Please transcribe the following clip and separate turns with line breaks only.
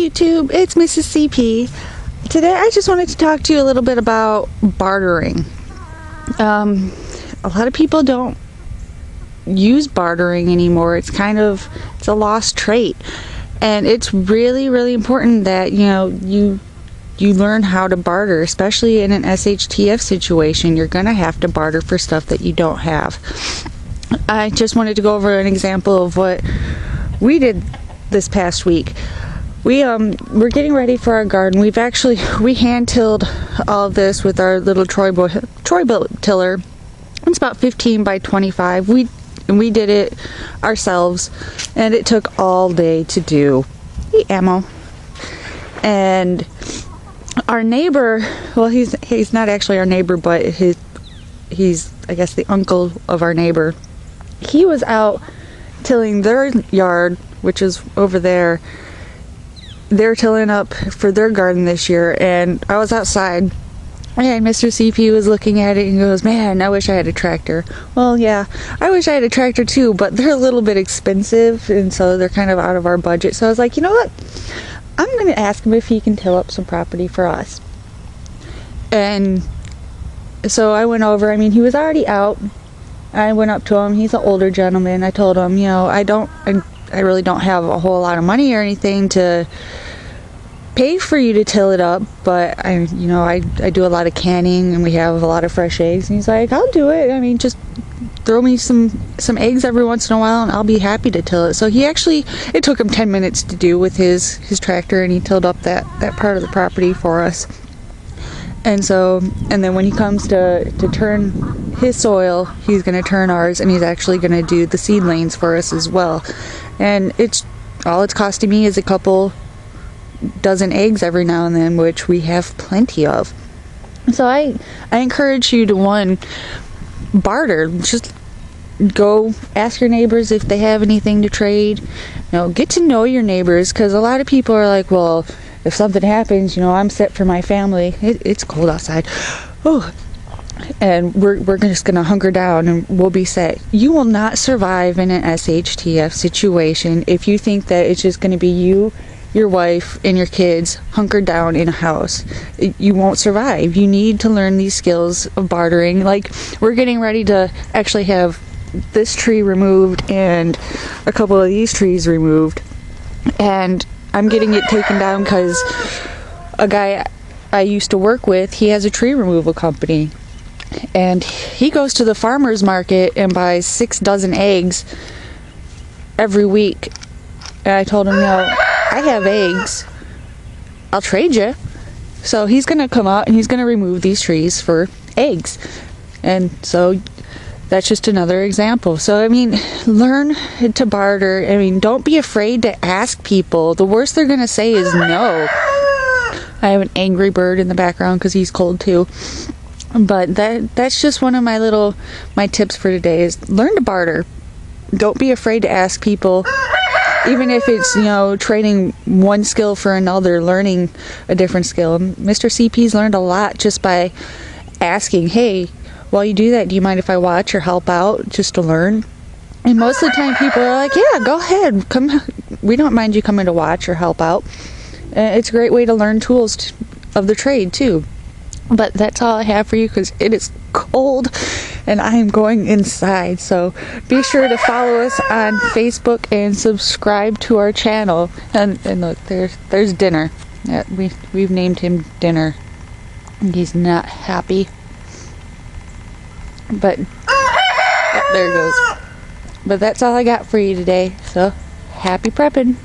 YouTube, it's Mrs. CP. Today I just wanted to talk to you a little bit about bartering. A lot of people don't use bartering anymore. It's a lost trait, and it's really important that you learn how to barter, especially in an SHTF situation. You're gonna have to barter for stuff that you don't have. I just wanted to go over an example of what we did this past week. We're getting ready for our garden. We hand-tilled all of this with our little Troy built tiller. It's about 15 by 25. We did it ourselves, and it took all day to do. Ammo. And our neighbor, well, he's not actually our neighbor, but he's I guess the uncle of our neighbor. He was out tilling their yard, which is over there. They're tilling up for their garden this year, and I was outside, and Mr. CP was looking at it and goes, "Man, I wish I had a tractor." Well, yeah, I wish I had a tractor too, but they're a little bit expensive, and so they're kind of out of our budget. So I was like, you know what? I'm going to ask him if he can till up some property for us. And so I went over. I mean, he was already out. I went up to him. He's an older gentleman. I told him, I really don't have a whole lot of money or anything to pay for you to till it up, but I do a lot of canning, and we have a lot of fresh eggs. And he's like, "I'll do it. I mean, just throw me some eggs every once in a while, and I'll be happy to till it." So it took him 10 minutes to do with his tractor, and he tilled up that part of the property for us. And then when he comes to turn his soil, he's going to turn ours, and he's actually going to do the seedlings for us as well. And all it's costing me is a couple dozen eggs every now and then, which we have plenty of. So I encourage you to barter. Just go ask your neighbors if they have anything to trade. Get to know your neighbors, because a lot of people are like, well, if something happens, I'm set for my family. It's cold outside. Oh. And we're just gonna hunker down and we'll be set. You will not survive in an SHTF situation if you think that it's just gonna be you, your wife, and your kids hunkered down in a house. You won't survive. You need to learn these skills of bartering. Like, we're getting ready to actually have this tree removed and a couple of these trees removed, and I'm getting it taken down because a guy I used to work with, he has a tree removal company, and he goes to the farmer's market and buys 6 dozen eggs every week. And I told him, I have eggs, I'll trade you. So he's gonna come out and he's gonna remove these trees for eggs. And so that's just another example. So learn to barter. Don't be afraid to ask people. The worst they're gonna say is no. I have an angry bird in the background because he's cold too. But that's just one of my tips for today is learn to barter. Don't be afraid to ask people, even if it's trading one skill for another, learning a different skill. Mr. CP's learned a lot just by asking, "Hey, while you do that, do you mind if I watch or help out just to learn?" And most of the time people are like, "Yeah, go ahead, come. We don't mind you coming to watch or help out." It's a great way to learn tools of the trade too. But that's all I have for you, because it is cold and I am going inside. So be sure to follow us on Facebook and subscribe to our channel. And look, there's Dinner. Yeah, we've named him Dinner. He's not happy. But there it goes. But that's all I got for you today. So happy prepping.